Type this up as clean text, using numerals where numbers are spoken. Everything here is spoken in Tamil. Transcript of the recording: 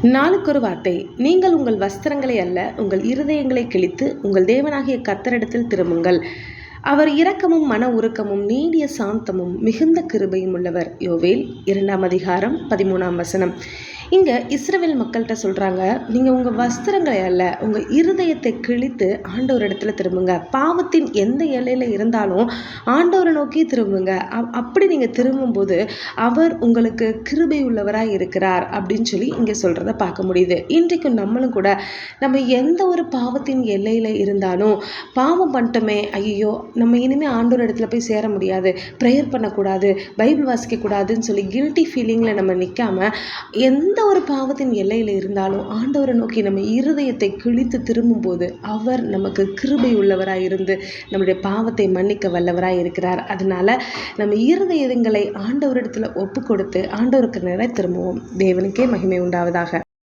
நாளுக்கொரு வார்த்தை. நீங்கள் உங்கள் வஸ்திரங்களை அல்ல, உங்கள் இருதயங்களை கிழித்து உங்கள் தேவனாகிய கர்த்தரிடத்தில் திரும்புங்கள். அவர் இரக்கமும் மன உருக்கமும் நீடிய சாந்தமும் மிகுந்த கிருபையும் உள்ளவர். யோவேல் 2 அதிகாரம் 13 இங்கே இஸ்ரவேல் மக்கள்கிட்ட சொல்கிறாங்க, நீங்கள் உங்கள் வஸ்திரங்களை அல்ல, உங்கள் இருதயத்தை கிழித்து ஆண்டவர் இடத்துல திரும்புங்க. பாவத்தின் எந்த எல்லையில் இருந்தாலும் ஆண்டவரை நோக்கி திரும்புங்க. அப்படி நீங்கள் திரும்பும்போது அவர் உங்களுக்கு கிருபை உள்ளவராக இருக்கிறார் அப்படின்னு சொல்லி இங்கே சொல்கிறத பார்க்க முடியுது. இன்றைக்கும் நம்மளும் கூட நம்ம எந்த ஒரு பாவத்தின் எல்லையில் இருந்தாலும் பாவம் பண்ணிட்டோமே, ஐயோ நம்ம இனிமேல் ஆண்டவர் இடத்துல போய் சேர முடியாது, ப்ரேயர் பண்ணக்கூடாது, பைபிள் வாசிக்கக்கூடாதுன்னு சொல்லி கில்ட்டி ஃபீலிங்கில் நம்ம நிற்காம எந்த ஒரு பாவத்தின் எல்லையில் இருந்தாலும் ஆண்டவரை நோக்கி நம்ம இருதயத்தை கிழித்து திரும்பும்போது அவர் நமக்கு கிருபை உள்ளவராக இருந்து நம்முடைய பாவத்தை மன்னிக்க வல்லவராக இருக்கிறார். அதனால நம்ம இருதயங்களை ஆண்டவரிடத்துல ஒப்பு கொடுத்து ஆண்டவருக்கு நிறைய திரும்புவோம். தேவனுக்கே மகிமை உண்டாவதாக.